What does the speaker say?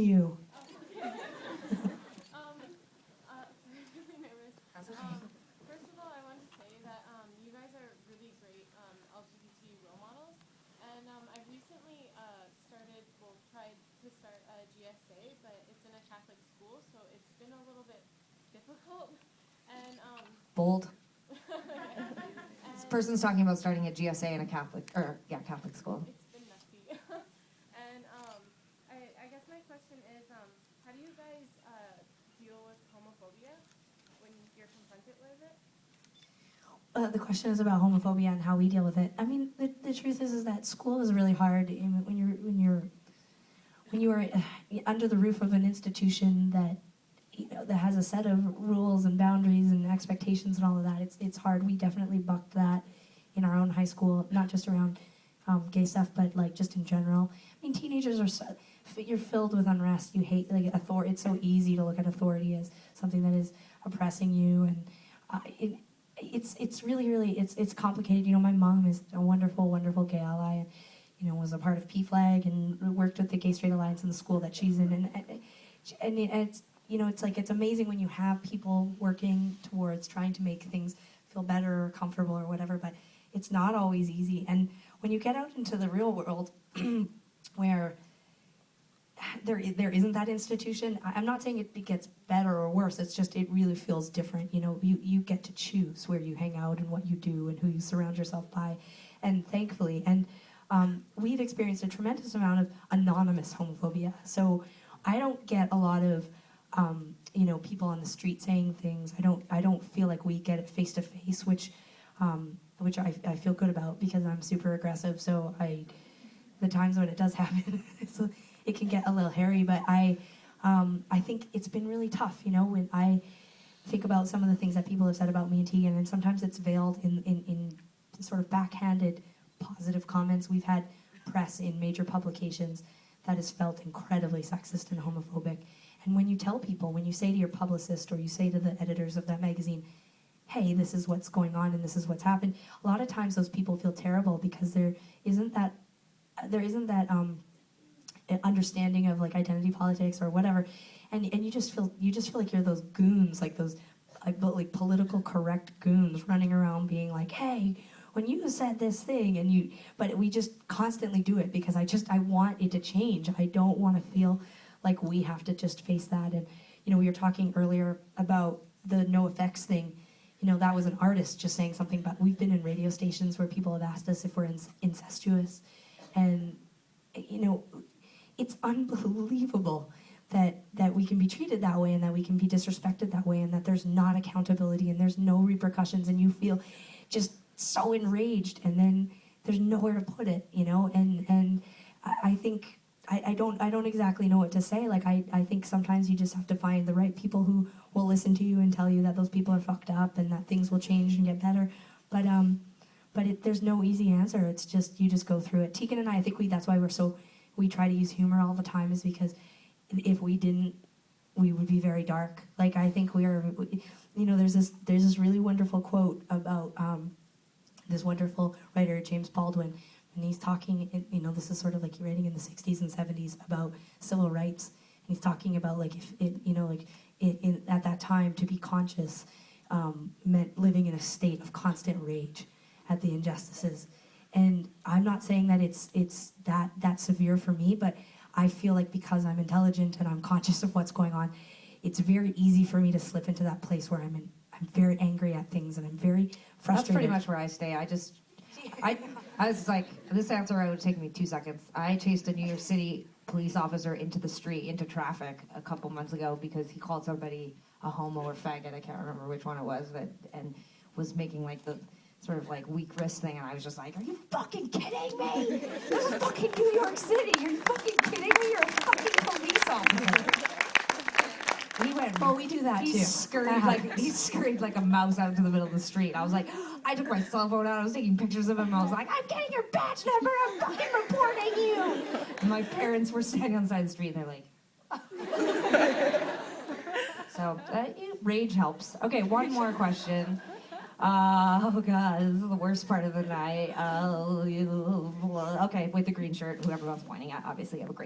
you. Really nervous. That's okay. First of all, I want to say that you guys are really great LGBT role models, and I've recently tried to start a GSA, but it's in a Catholic school, so it's been a little bit difficult. And Bold. This person's talking about starting a GSA in a Catholic school. It's been messy. And I guess my question is, how do you guys deal with homophobia when you're confronted with it? The question is about homophobia and how we deal with it. I mean, the truth is that school is really hard when you are under the roof of an institution that that has a set of rules and boundaries and expectations and all of that. It's hard. We definitely bucked that in our own high school, not just around gay stuff, but like just in general. I mean, teenagers are you're filled with unrest. You hate like authority. It's so easy to look at authority as something that is oppressing you, and it's really it's complicated. You know, my mom is a wonderful gay ally, and you know was a part of PFLAG and worked with the Gay Straight Alliance in the school that she's in, and it's. You know, it's amazing when you have people working towards trying to make things feel better or comfortable or whatever, but it's not always easy. And when you get out into the real world where there isn't that institution, I'm not saying it gets better or worse, it's just it really feels different. You know, you get to choose where you hang out and what you do and who you surround yourself by, and thankfully. And we've experienced a tremendous amount of anonymous homophobia. So I don't get a lot of you know, people on the street saying things. I don't feel like we get it face to face, which I feel good about because I'm super aggressive. So the times when it does happen, so it can get a little hairy. But I think it's been really tough. You know, when I think about some of the things that people have said about me and Tegan, and sometimes it's veiled in sort of backhanded positive comments. We've had press in major publications that has felt incredibly sexist and homophobic. And when you tell people, when you say to your publicist or you say to the editors of that magazine, hey, this is what's going on and this is what's happened, a lot of times those people feel terrible because there isn't that understanding of like identity politics or whatever, and you just feel like you're those goons, like those like political correct goons running around being like, hey, when you said this thing, but we just constantly do it because I want it to change. I don't want to feel like we have to just face that. And you know, we were talking earlier about the no effects thing. You know, that was an artist just saying something about, we've been in radio stations where people have asked us if we're incestuous, and you know, it's unbelievable that we can be treated that way and that we can be disrespected that way and that there's not accountability and there's no repercussions and you feel just so enraged and then there's nowhere to put it, you know, and I think I don't exactly know what to say. Like I think sometimes you just have to find the right people who will listen to you and tell you that those people are fucked up and that things will change and get better. But there's no easy answer. It's just you just go through it. Tegan and I think that's why we try to use humor all the time, is because if we didn't, we would be very dark. Like I think you know, there's this really wonderful quote about this wonderful writer James Baldwin. And he's talking, you know, this is sort of like writing in the 60s and 70s about civil rights. And he's talking about like if it, you know, like at that time to be conscious meant living in a state of constant rage at the injustices. And I'm not saying that it's that severe for me, but I feel like because I'm intelligent and I'm conscious of what's going on, it's very easy for me to slip into that place where I'm very angry at things and I'm very frustrated. That's pretty much where I stay. I was like, this answer would take me 2 seconds. I chased a New York City police officer into the street, into traffic a couple months ago because he called somebody a homo or faggot. I can't remember which one it was, and was making like the sort of like weak wrist thing, and I was just like, are you fucking kidding me? This is fucking New York City. Are you fucking kidding me? You're a fucking police officer. He went. Well, we do that he too. Scurried like a mouse out into the middle of the street. I was like, I took my cell phone out. I was taking pictures of him. I was like, I'm getting your badge number. I'm fucking reporting you. And my parents were standing on the side of the street, and they're like, so rage helps. Okay, one more question. Oh god, this is the worst part of the night. Okay, with the green shirt, whoever I was pointing at, obviously have a great